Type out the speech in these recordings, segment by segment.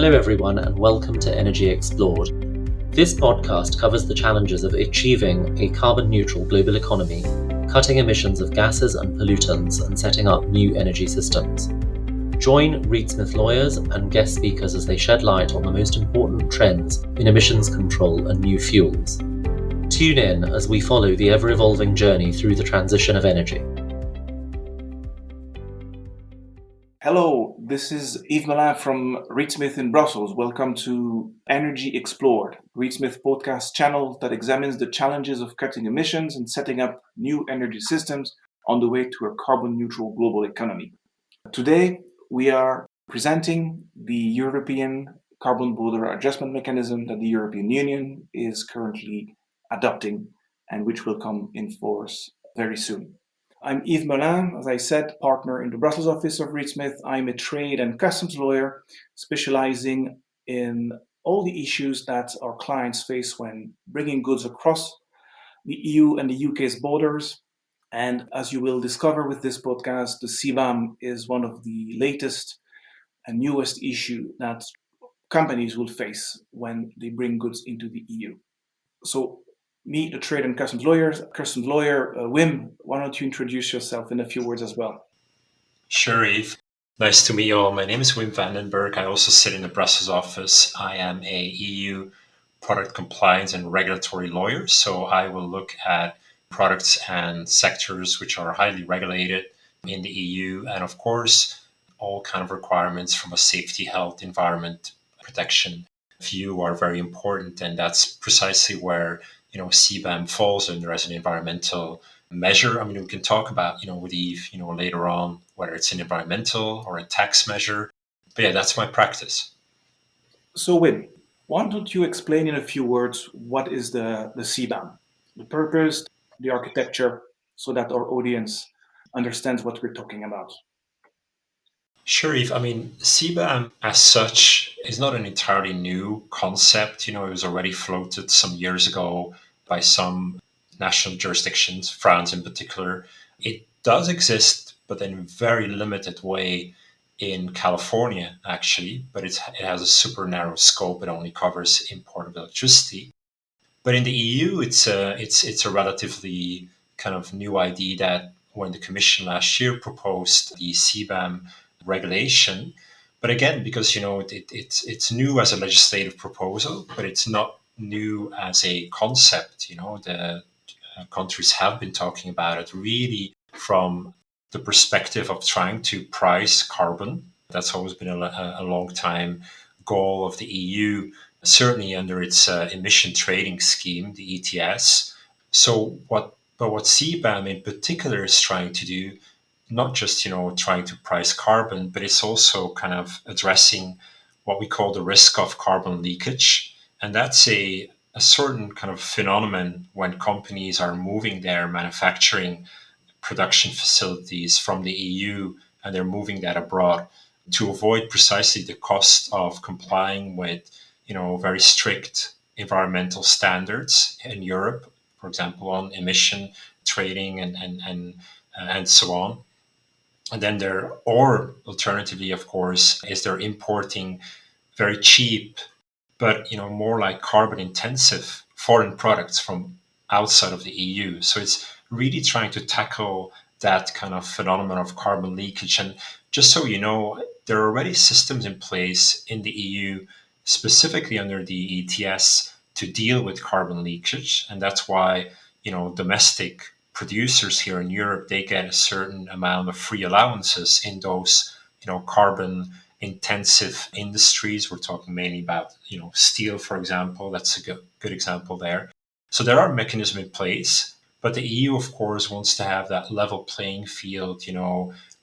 Hello everyone and welcome to Energy Explored. This podcast covers the challenges of achieving a carbon-neutral global economy, cutting emissions of gases and pollutants and setting up new energy systems. Join Reed Smith lawyers and guest speakers as they shed light on the most important trends in emissions control and new fuels. Tune in as we follow the ever-evolving journey through the transition of energy. Hello, this is Yves Malin from Reed Smith in Brussels. Welcome to Energy Explored, Reed Smith podcast channel that examines the challenges of cutting emissions and setting up new energy systems on the way to a carbon-neutral global economy. Today, we are presenting the European Carbon Border Adjustment Mechanism that the European Union is currently adopting and which will come in force very soon. I'm Yves Malin, as I said, partner in the Brussels office of Reed Smith. I'm a trade and customs lawyer specializing in all the issues that our clients face when bringing goods across the EU and the UK's borders. And as you will discover with this podcast, the CBAM is one of the latest and newest issues that companies will face when they bring goods into the EU. So me, the trade and customs lawyer, Wim, why don't you introduce yourself in a few words as well? Sure, Yves. Nice to meet you all. My name is Wim Vandenberg. I also sit in the Brussels office. I am a EU product compliance and regulatory lawyer. So I will look at products and sectors which are highly regulated in the EU. And of course, all kind of requirements from a safety, health, environment protection view are very important. And that's precisely where CBAM falls under as an environmental measure. I mean, we can talk about, with Yves, later on, whether it's an environmental or a tax measure. But yeah, that's my practice. So Wim, why don't you explain in a few words what is the CBAM, the purpose, the architecture, so that our audience understands what we're talking about? Sure, Yves. I mean, CBAM as such is not an entirely new concept. It was already floated some years ago by some national jurisdictions, France in particular. It does exist, but in a very limited way in California, actually. But it has a super narrow scope. It only covers import of electricity. But in the EU, it's a relatively kind of new idea that when the Commission last year proposed the CBAM regulation, but again, because it's new as a legislative proposal, but it's not new as a concept. The countries have been talking about it really from the perspective of trying to price carbon. That's always been a long time goal of the EU, certainly under its emission trading scheme, the ETS. So what CBAM in particular is trying to do, not just trying to price carbon, but it's also kind of addressing what we call the risk of carbon leakage, and that's a certain kind of phenomenon when companies are moving their manufacturing production facilities from the EU and they're moving that abroad to avoid precisely the cost of complying with very strict environmental standards in Europe, for example, on emission trading and so on. And then or alternatively, of course, is they're importing very cheap, but more like carbon intensive foreign products from outside of the EU. So it's really trying to tackle that kind of phenomenon of carbon leakage. And just so you know, there are already systems in place in the EU, specifically under the ETS, to deal with carbon leakage. And that's why, domestic producers here in Europe, they get a certain amount of free allowances in those, carbon intensive industries. We're talking mainly about, steel, for example. That's a good example there. So there are mechanisms in place, but the EU, of course, wants to have that level playing field,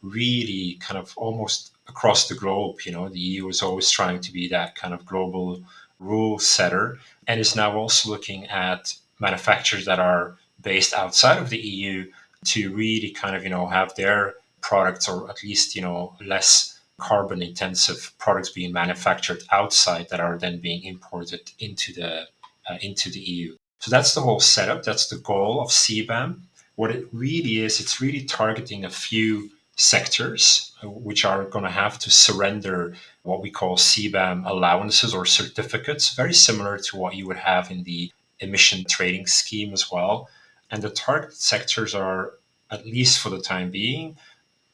really kind of almost across the globe. The EU is always trying to be that kind of global rule setter and is now also looking at manufacturers that are based outside of the EU to really kind of, have their products, or at least, less carbon intensive products being manufactured outside that are then being imported into the EU. So that's the whole setup. That's the goal of CBAM. What it really is, it's really targeting a few sectors, which are going to have to surrender what we call CBAM allowances or certificates, very similar to what you would have in the emission trading scheme as well. And the target sectors are, at least for the time being,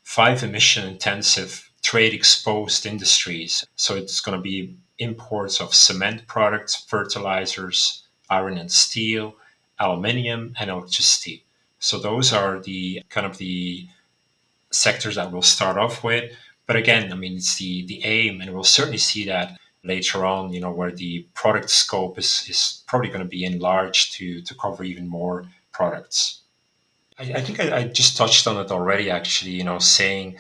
5 emission intensive trade exposed industries. So it's going to be imports of cement products, fertilizers, iron and steel, aluminium, and electricity. So those are the kind of the sectors that we'll start off with. But again, I mean, it's the aim, and we'll certainly see that later on, where the product scope is probably going to be enlarged to cover even more products. I think I just touched on it already, actually, saying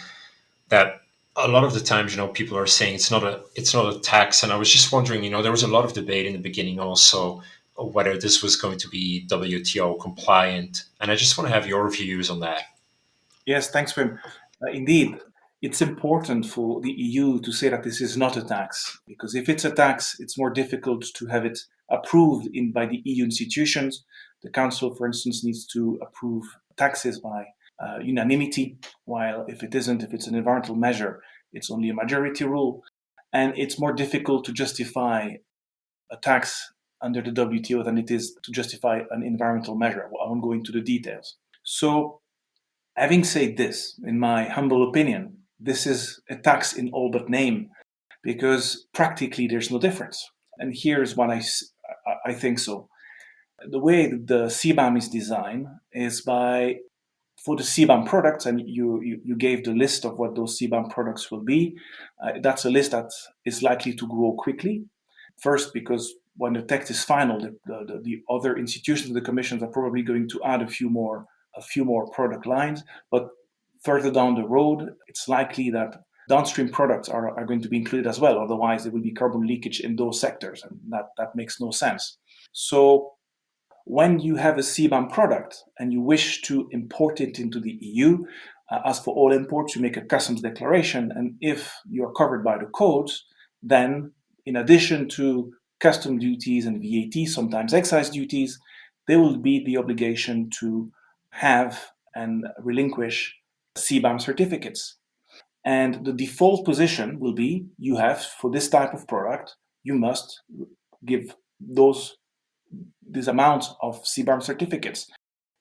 that a lot of the times, people are saying it's not a tax. And I was just wondering, there was a lot of debate in the beginning also whether this was going to be WTO compliant. And I just want to have your views on that. Yes, thanks, Wim. Indeed, it's important for the EU to say that this is not a tax, because if it's a tax, it's more difficult to have it approved by the EU institutions. The Council, for instance, needs to approve taxes by unanimity, while if it's an environmental measure, it's only a majority rule. And it's more difficult to justify a tax under the WTO than it is to justify an environmental measure. I won't go into the details. So, having said this, in my humble opinion, this is a tax in all but name, because practically there's no difference. And here's what I think so. The way that the CBAM is designed is for the CBAM products, and you gave the list of what those CBAM products will be. That's a list that is likely to grow quickly. First, because when the text is final, the other institutions of the commissions are probably going to add a few more product lines. But further down the road, it's likely that downstream products are going to be included as well. Otherwise, there will be carbon leakage in those sectors, and that makes no sense. So when you have a CBAM product and you wish to import it into the EU, as for all imports, you make a customs declaration. And if you are covered by the codes, then in addition to custom duties and VAT, sometimes excise duties, there will be the obligation to have and relinquish CBAM certificates. And the default position will be you have, for this type of product, you must give these amounts of CBAM certificates.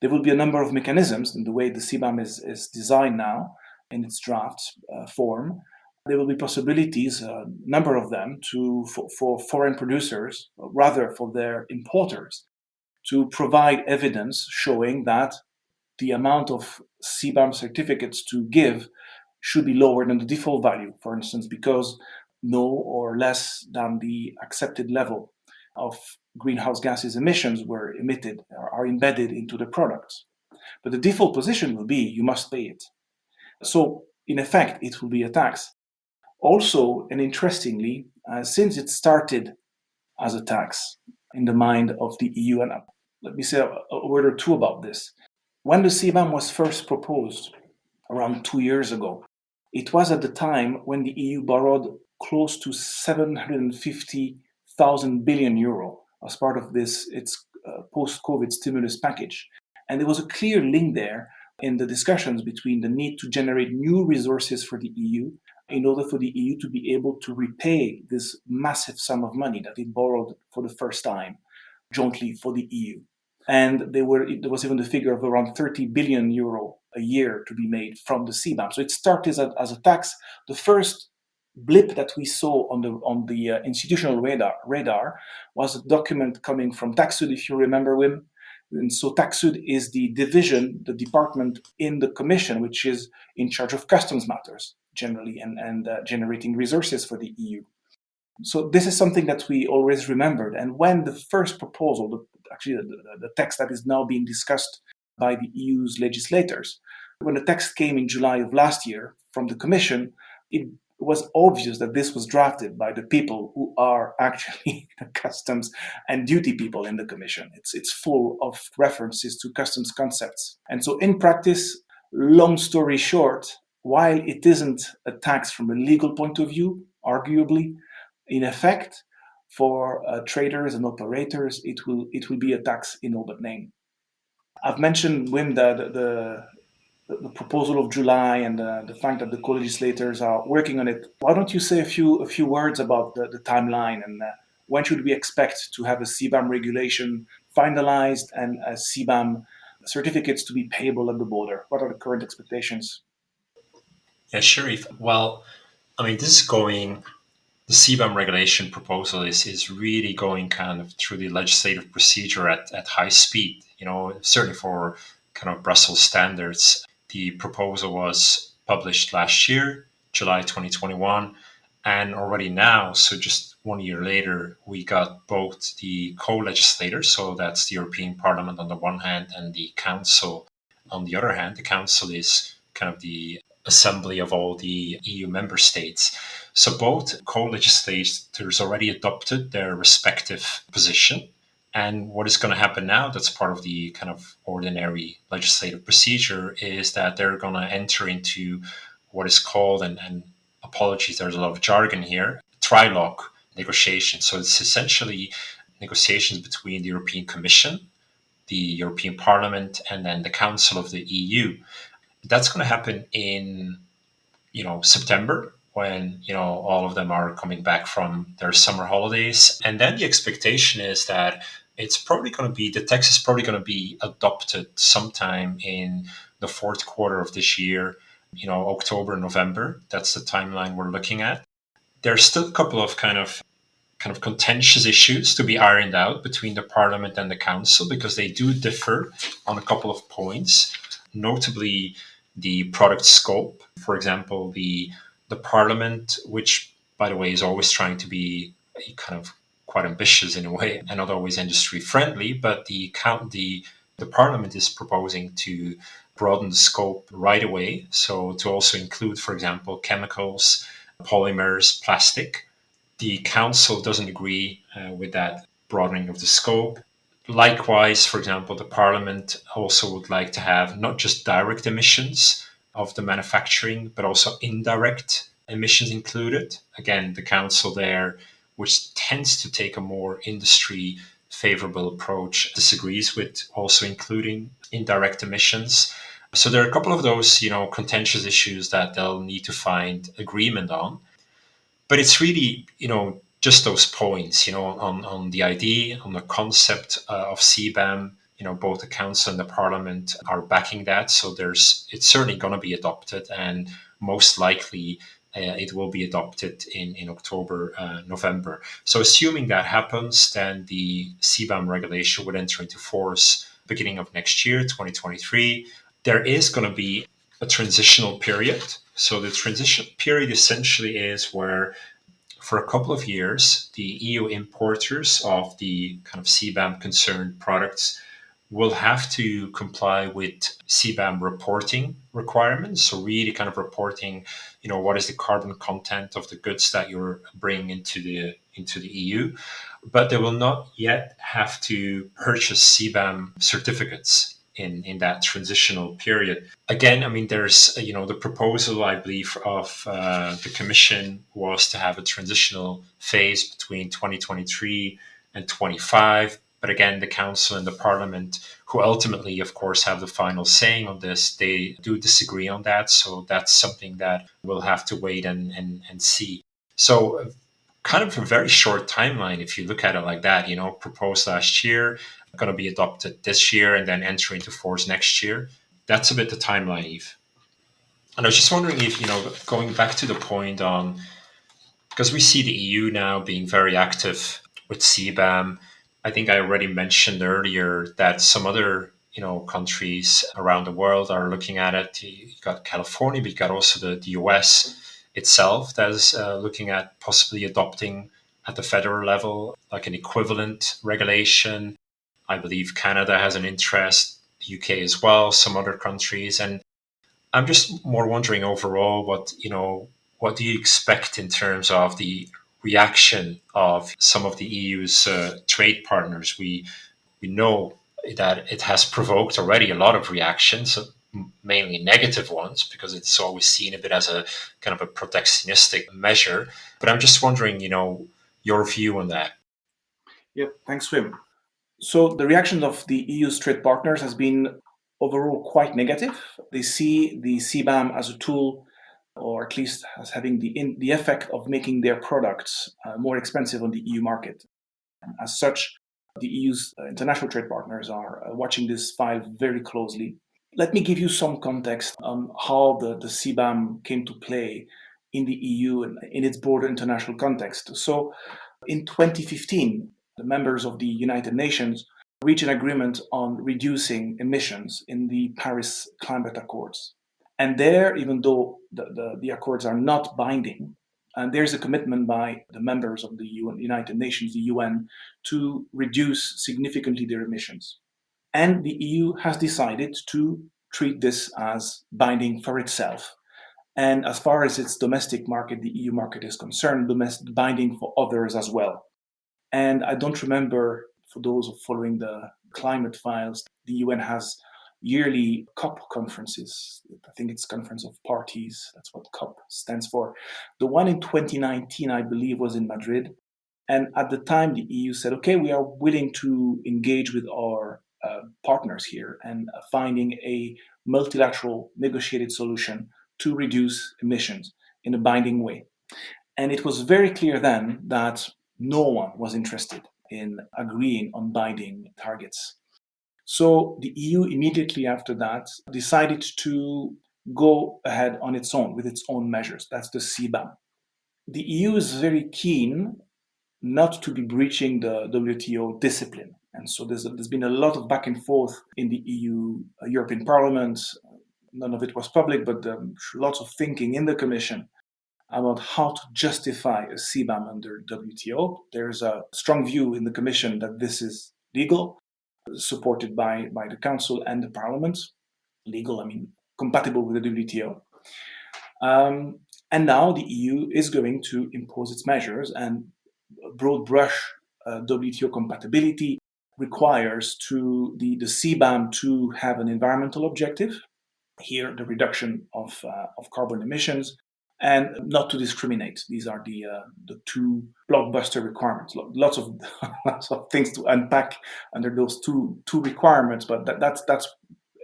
There will be a number of mechanisms in the way the CBAM is designed now in its draft form. There will be possibilities, a number of them, for foreign producers, rather for their importers, to provide evidence showing that the amount of CBAM certificates to give should be lower than the default value, for instance, because no or less than the accepted level of greenhouse gases emissions were emitted or are embedded into the products. But the default position will be you must pay it. So, in effect, it will be a tax. Also, and interestingly, since it started as a tax in the mind of the EU, and let me say a word or two about this. When the CBAM was first proposed around 2 years ago, it was at the time when the EU borrowed close to 750,000 billion euro as part of its post-COVID stimulus package. And there was a clear link there in the discussions between the need to generate new resources for the EU in order for the EU to be able to repay this massive sum of money that it borrowed for the first time jointly for the EU. And there was even the figure of around 30 billion euro a year to be made from the CBAM. So it started as a tax. The first blip that we saw on the institutional radar was a document coming from TaxSud, if you remember, Wim. And so TaxSud is the department in the Commission, which is in charge of customs matters generally and generating resources for the EU. So this is something that we always remembered. And when the first proposal, the text that is now being discussed by the EU's legislators, when the text came in July of last year from the Commission, it was obvious that this was drafted by the people who are actually the customs and duty people in the Commission. It's full of references to customs concepts. And so in practice, long story short, while it isn't a tax from a legal point of view, arguably, in effect, for traders and operators, it will be a tax in all but name. I've mentioned, Wim, the proposal of July and the fact that the co-legislators are working on it. Why don't you say a few words about the timeline and when should we expect to have a CBAM regulation finalized and CBAM certificates to be payable at the border? What are the current expectations? Yeah, Sharif. Well, I mean, this is going, the CBAM regulation proposal is really going kind of through the legislative procedure at high speed. Certainly for kind of Brussels standards. The proposal was published last year, July 2021, and already now, so just 1 year later, we got both the co-legislators, so that's the European Parliament on the one hand and the Council on the other hand. The Council is kind of the assembly of all the EU member states. So both co-legislators already adopted their respective position. And what is going to happen now, that's part of the kind of ordinary legislative procedure, is that they're going to enter into what is called, and apologies, there's a lot of jargon here, trilogue negotiations. So it's essentially negotiations between the European Commission, the European Parliament, and then the Council of the EU. That's going to happen in September, when all of them are coming back from their summer holidays. And then the expectation is that the text is probably going to be adopted sometime in the fourth quarter of this year, October, November. That's the timeline we're looking at. There's still a couple of kind of contentious issues to be ironed out between the Parliament and the Council, because they do differ on a couple of points, notably the product scope. For example, the Parliament, which, by the way, is always trying to be kind of quite ambitious in a way and not always industry friendly, but the Parliament is proposing to broaden the scope right away. So to also include, for example, chemicals, polymers, plastic. The Council doesn't agree with that broadening of the scope. Likewise, for example, the Parliament also would like to have not just direct emissions of the manufacturing, but also indirect emissions included. Again, the Council there, which tends to take a more industry favorable approach, disagrees with also including indirect emissions. So there are a couple of those, contentious issues that they'll need to find agreement on. But it's really, just those points, on the idea, on the concept of CBAM. Both the Council and the Parliament are backing that. So it's certainly going to be adopted, and most likely it will be adopted in October, November. So assuming that happens, then the CBAM regulation would enter into force beginning of next year, 2023. There is going to be a transitional period. So the transition period essentially is where, for a couple of years, the EU importers of the kind of CBAM concerned products will have to comply with CBAM reporting requirements. So really kind of reporting, what is the carbon content of the goods that you're bringing into the EU. But they will not yet have to purchase CBAM certificates in that transitional period. Again, I mean, there's, the proposal, I believe, of the Commission was to have a transitional phase between 2023 and 25. But again, the Council and the Parliament, who ultimately, of course, have the final saying on this, they do disagree on that. So that's something that we'll have to wait and see. So kind of a very short timeline, if you look at it like that, proposed last year, going to be adopted this year, and then enter into force next year. That's a bit the timeline, Yves. And I was just wondering if, going back to the point on, because we see the EU now being very active with CBAM. I think I already mentioned earlier that some other, countries around the world are looking at it. You got California, but you got also the US itself that is looking at possibly adopting at the federal level, like an equivalent regulation. I believe Canada has an interest, the UK as well, some other countries. And I'm just more wondering overall what do you expect in terms of the reaction of some of the EU's trade partners? We know that it has provoked already a lot of reactions, mainly negative ones, because it's always seen a bit as a kind of a protectionistic measure. But I'm just wondering, your view on that. Yeah, thanks, Wim. So the reaction of the EU's trade partners has been overall quite negative. They see the CBAM as a tool, or at least as having the effect of making their products more expensive on the EU market. And as such, the EU's international trade partners are watching this file very closely. Let me give you some context on how the CBAM came to play in the EU and in its broader international context. So in 2015, the members of the United Nations reached an agreement on reducing emissions in the Paris Climate Accords. And there, even though the accords are not binding, and there's a commitment by the members of the United Nations, the UN, to reduce significantly their emissions. And the EU has decided to treat this as binding for itself. And as far as its domestic market, the EU market is concerned, binding for others as well. And I don't remember, for those following the climate files, the UN has yearly COP conferences. I think it's Conference of Parties. That's what COP stands for. The one in 2019, I believe, was in Madrid. And at the time, the EU said, okay, we are willing to engage with our partners here and finding a multilateral negotiated solution to reduce emissions in a binding way. And it was very clear then that no one was interested in agreeing on binding targets. So the EU immediately after that decided to go ahead on its own with its own measures. That's the CBAM. The EU is very keen not to be breaching the WTO discipline. And so there's been a lot of back and forth in the EU, European Parliament. None of it was public, but lots of thinking in the Commission about how to justify a CBAM under WTO. There's a strong view in the Commission that this is legal, supported by the Council and the Parliament. Legal, I mean, compatible with the WTO. And now the EU is going to impose its measures, and broad brush WTO compatibility requires the CBAM to have an environmental objective, here the reduction of carbon emissions, and not to discriminate. These are the two blockbuster requirements. Lots of things to unpack under those two requirements, but that's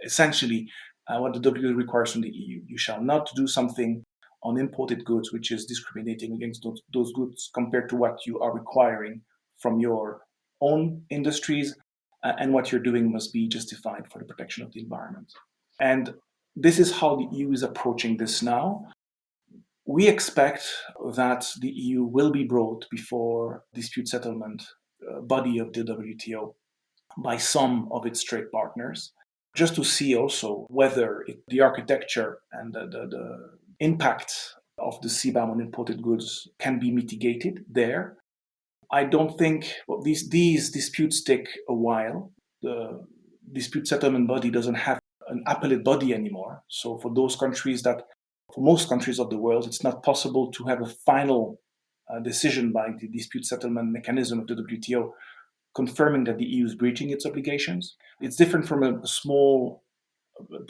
essentially what the WTO requires from the EU. You shall not do something on imported goods which is discriminating against those goods compared to what you are requiring from your own industries, and what you're doing must be justified for the protection of the environment. And this is how the EU is approaching this now. We expect that the EU will be brought before dispute settlement body of the WTO by some of its trade partners, just to see also whether the architecture and the impact of the CBAM on imported goods can be mitigated there. I don't think these disputes take a while. The dispute settlement body doesn't have an appellate body anymore. So for most countries of the world, it's not possible to have a final decision by the dispute settlement mechanism of the WTO confirming that the EU is breaching its obligations. It's different from a small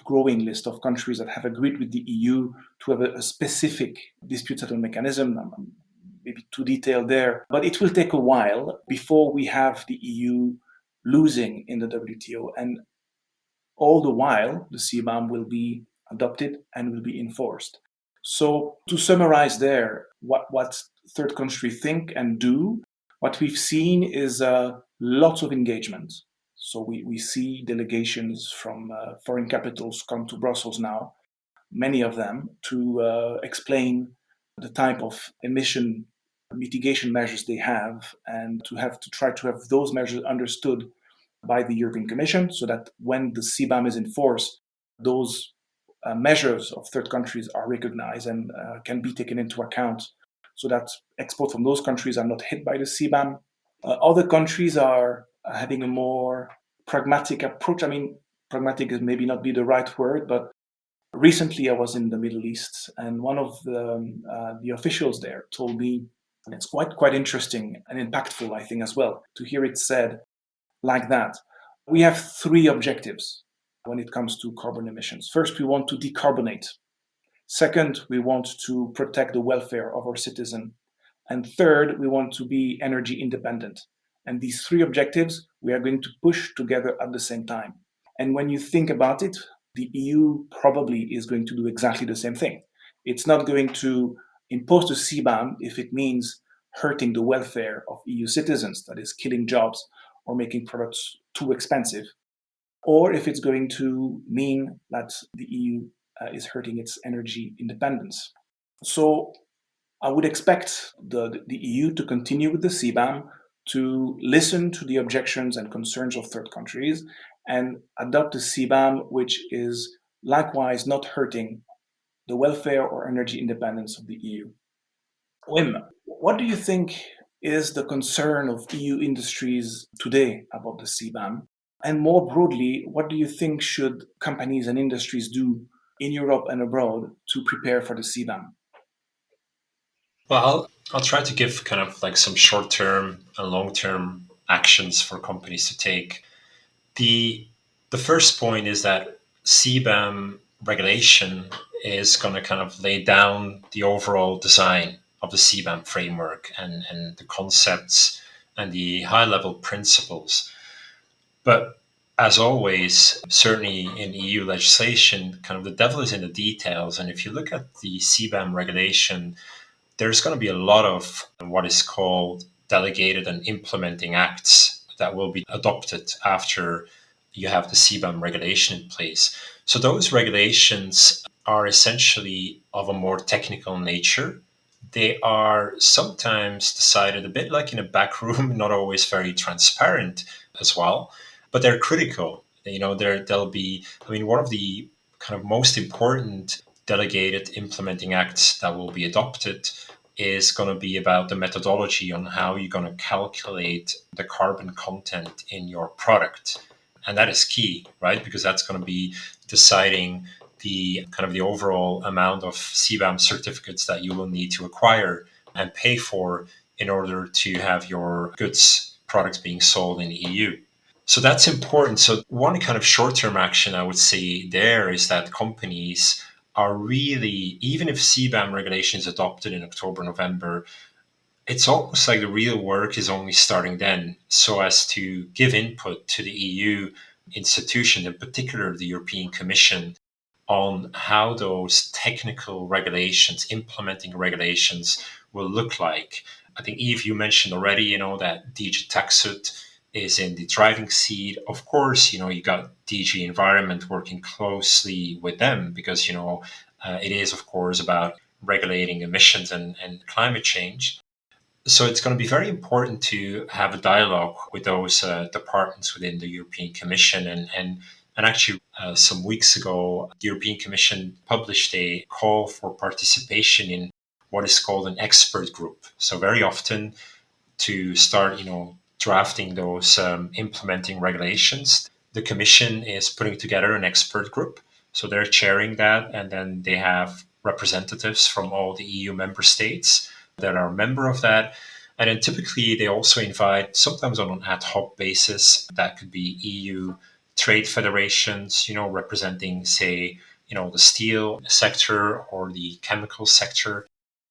growing list of countries that have agreed with the EU to have a specific dispute settlement mechanism. Maybe too detailed there, but it will take a while before we have the EU losing in the WTO. And all the while, the CBAM will be adopted and will be enforced. So to summarize there, what third countries think and do, what we've seen is lots of engagement. So we see delegations from foreign capitals come to Brussels now, many of them, to explain the type of emission mitigation measures they have, and to try to have those measures understood by the European Commission, so that when the CBAM is in force, those measures of third countries are recognized and can be taken into account, so that exports from those countries are not hit by the CBAM. Other countries are having a more pragmatic approach. I mean, pragmatic is maybe not be the right word, but recently I was in the Middle East, and one of the officials there told me, and it's quite interesting and impactful, I think, as well, to hear it said like that. We have three objectives when it comes to carbon emissions. First, we want to decarbonate. Second, we want to protect the welfare of our citizen. And third, we want to be energy independent. And these three objectives we are going to push together at the same time. And when you think about it, the EU probably is going to do exactly the same thing. It's not going to impose a CBAM if it means hurting the welfare of EU citizens, that is, killing jobs or making products too expensive, or if it's going to mean that the EU is hurting its energy independence. So I would expect the EU to continue with the CBAM, to listen to the objections and concerns of third countries, and adopt a CBAM which is likewise not hurting the welfare or energy independence of the EU. Wim, what do you think is the concern of EU industries today about the CBAM? And more broadly, what do you think should companies and industries do in Europe and abroad to prepare for the CBAM? Well, I'll try to give kind of like some short term and long term actions for companies to take. The first point is that CBAM regulation is going to kind of lay down the overall design of the CBAM framework and the concepts and the high level principles. But as always, certainly in EU legislation, kind of the devil is in the details. And if you look at the CBAM regulation, there's going to be a lot of what is called delegated and implementing acts that will be adopted after you have the CBAM regulation in place. So those regulations are essentially of a more technical nature. They are sometimes decided a bit like in a back room, not always very transparent as well, but they're critical. There'll be, one of the kind of most important delegated implementing acts that will be adopted is going to be about the methodology on how you're going to calculate the carbon content in your product. And that is key, right? Because that's going to be deciding the kind of the overall amount of CBAM certificates that you will need to acquire and pay for in order to have your goods, products being sold in the EU. So that's important. So one kind of short-term action I would say there is that companies are really, even if CBAM regulation is adopted in October, November, it's almost like the real work is only starting then, so as to give input to the EU institution, in particular the European Commission, on how those technical regulations, implementing regulations, will look like. I think, Yves, you mentioned already, that DG Taxud is in the driving seat. Of course, you got DG Environment working closely with them because, it is, of course, about regulating emissions and climate change. So it's going to be very important to have a dialogue with those departments within the European Commission. And actually, some weeks ago, the European Commission published a call for participation in what is called an expert group. So very often to start, drafting those implementing regulations, the Commission is putting together an expert group. So they're chairing that, and then they have representatives from all the EU member states that are a member of that. And then typically they also invite, sometimes on an ad hoc basis, that could be EU trade federations, representing, say, the steel sector or the chemical sector.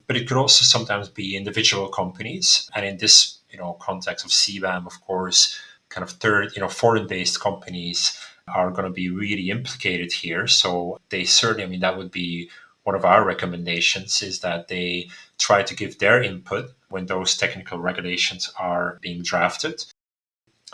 But it could also sometimes be individual companies. And in this, context of CBAM, of course, kind of foreign-based companies are going to be really implicated here. So they certainly, that would be one of our recommendations, is that they try to give their input when those technical regulations are being drafted.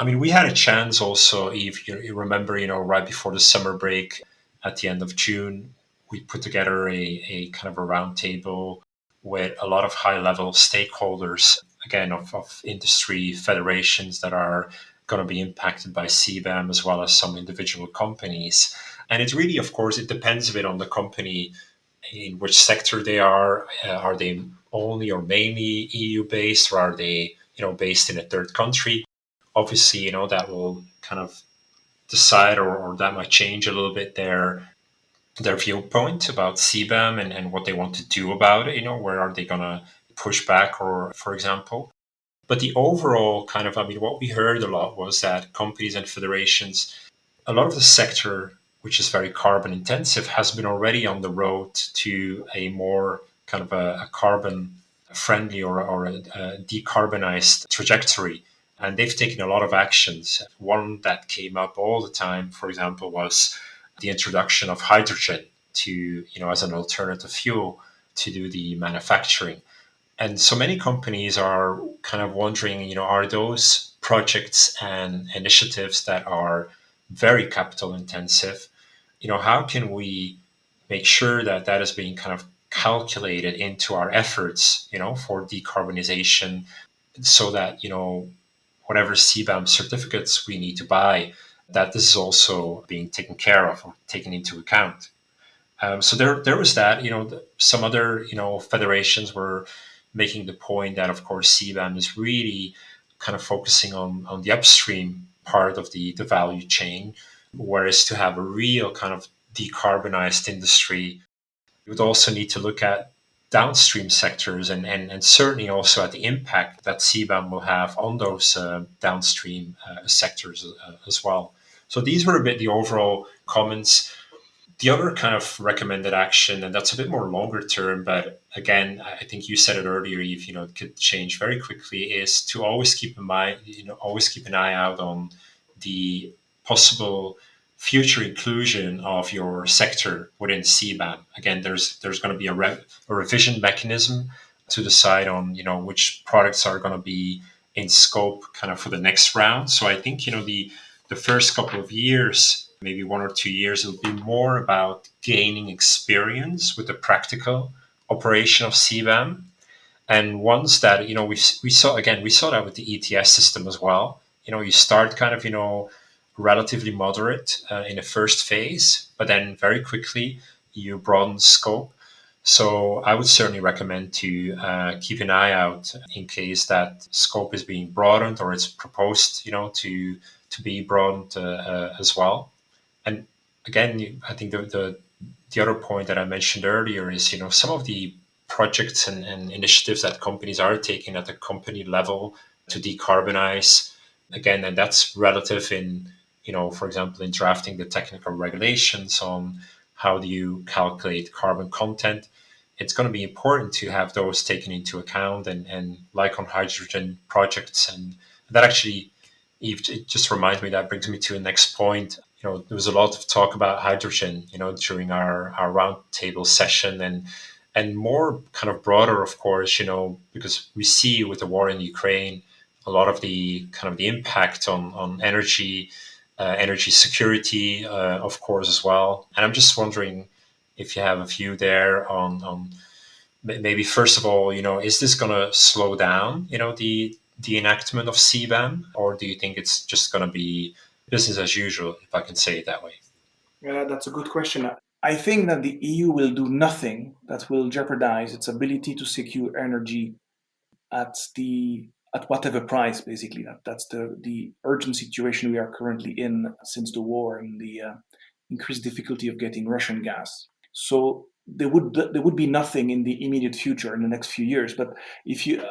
We had a chance also, Yves, you remember, right before the summer break at the end of June, we put together a kind of a roundtable with a lot of high-level stakeholders, again, of industry federations that are going to be impacted by CBAM, as well as some individual companies. And it really, of course, it depends a bit on the company, in which sector they are. Are they only or mainly EU-based, or are they, based in a third country? Obviously, that will kind of decide, or that might change a little bit their viewpoint about CBAM and what they want to do about it. Where are they going to push back, or, for example. But the overall kind of, what we heard a lot was that companies and federations, a lot of the sector, which is very carbon intensive, has been already on the road to a more kind of a carbon friendly or a decarbonized trajectory. And they've taken a lot of actions. One that came up all the time, for example, was the introduction of hydrogen to, as an alternative fuel to do the manufacturing. And so many companies are kind of wondering, are those projects and initiatives that are very capital intensive, how can we make sure that that is being kind of calculated into our efforts, for decarbonization, so that, whatever CBAM certificates we need to buy, that this is also being taken care of or taken into account. So there was that. Some other federations were making the point that, of course, CBAM is really kind of focusing on the upstream part of the value chain, whereas to have a real kind of decarbonized industry, you would also need to look at downstream sectors and certainly also at the impact that CBAM will have on those downstream sectors as well. So these were a bit the overall comments. The other kind of recommended action, and that's a bit more longer term, but again, I think you said it earlier, Eve, it could change very quickly, is to always keep in mind, always keep an eye out on the possible future inclusion of your sector within CBAM. Again, there's going to be a revision mechanism to decide on, which products are going to be in scope kind of for the next round. So I think, the first couple of years, maybe 1 or 2 years, it'll be more about gaining experience with the practical operation of CBAM. And once that, we saw that with the ETS system as well. You start kind of, relatively moderate in the first phase, but then very quickly you broaden scope. So I would certainly recommend to keep an eye out in case that scope is being broadened or it's proposed, to be broadened as well. And again, I think the other point that I mentioned earlier is, some of the projects and initiatives that companies are taking at the company level to decarbonize, again, and that's relative in, for example, in drafting the technical regulations on how do you calculate carbon content. It's going to be important to have those taken into account, and like on hydrogen projects. And that actually, Eve, it just reminds me, that brings me to the next point. There was a lot of talk about hydrogen, during our roundtable session, and more kind of broader, of course, because we see with the war in Ukraine, a lot of the kind of the impact on energy security, of course, as well. And I'm just wondering if you have a view there on maybe, first of all, is this going to slow down, the enactment of CBAM, or do you think it's just going to be business as usual, if I can say it that way? Yeah, that's a good question. I think that the EU will do nothing that will jeopardize its ability to secure energy at whatever price. Basically, that's the urgent situation we are currently in since the war and the increased difficulty of getting Russian gas. So there would be nothing in the immediate future in the next few years. But if you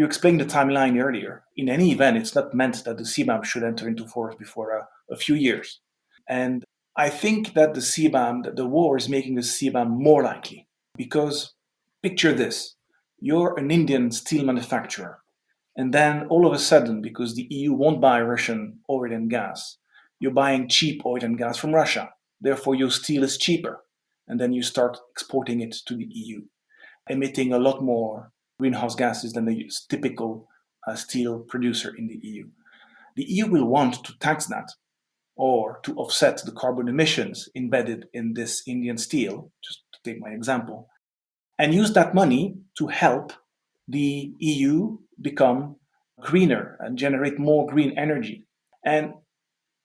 explained the timeline earlier, in any event, it's not meant that the CBAM should enter into force before a few years. And I think that the war is making the CBAM more likely, because picture this: you're an Indian steel manufacturer, and then all of a sudden, because the EU won't buy Russian oil and gas, you're buying cheap oil and gas from Russia. Therefore, your steel is cheaper, and then you start exporting it to the EU, emitting a lot more greenhouse gases than the typical steel producer in the EU. The EU will want to tax that, or to offset the carbon emissions embedded in this Indian steel, just to take my example, and use that money to help the EU become greener and generate more green energy. And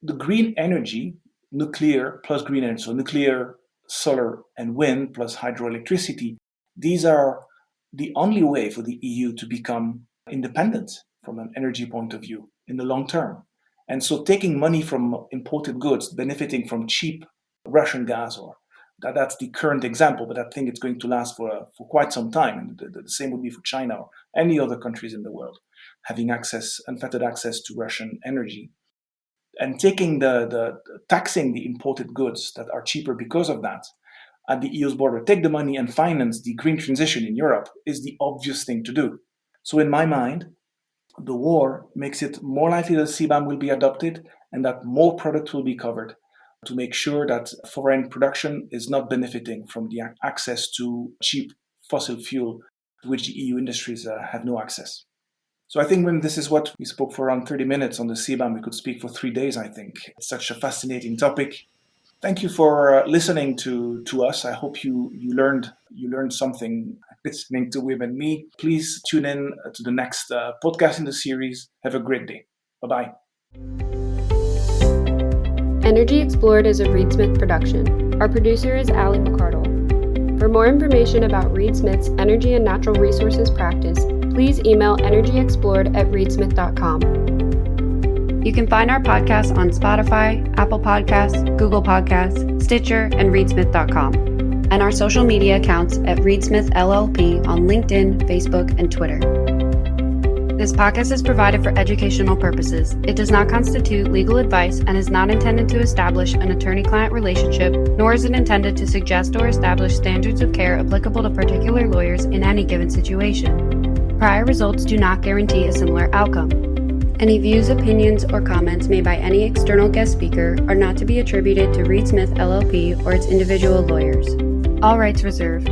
the green energy, nuclear plus green energy, so nuclear, solar, and wind plus hydroelectricity, these are the only way for the EU to become independent from an energy point of view in the long term. And so taking money from imported goods, benefiting from cheap Russian gas, or that's the current example, but I think it's going to last for quite some time. And the same would be for China or any other countries in the world, having unfettered access to Russian energy. And taxing the imported goods that are cheaper because of that at the EU's border, take the money and finance the green transition in Europe, is the obvious thing to do. So in my mind, The war makes it more likely that CBAM will be adopted and that more products will be covered to make sure that foreign production is not benefiting from the access to cheap fossil fuel to which the EU industries have no access. So I think when this is what we spoke for around 30 minutes on the CBAM, we could speak for 3 days, I think. It's such a fascinating topic. Thank you for listening to us. I hope you learned something listening to Wim and me. Please tune in to the next podcast in the series. Have a great day. Bye-bye. Energy Explored is a Reed Smith production. Our producer is Ali McCardle. For more information about Reed Smith's energy and natural resources practice, please email energyyexplored@reedsmith.com. You can find our podcast on Spotify, Apple Podcasts, Google Podcasts, Stitcher, and reedsmith.com, and our social media accounts at Reed Smith LLP on LinkedIn, Facebook, and Twitter. This podcast is provided for educational purposes. It does not constitute legal advice and is not intended to establish an attorney-client relationship, nor is it intended to suggest or establish standards of care applicable to particular lawyers in any given situation. Prior results do not guarantee a similar outcome. Any views, opinions, or comments made by any external guest speaker are not to be attributed to Reed Smith LLP or its individual lawyers. All rights reserved.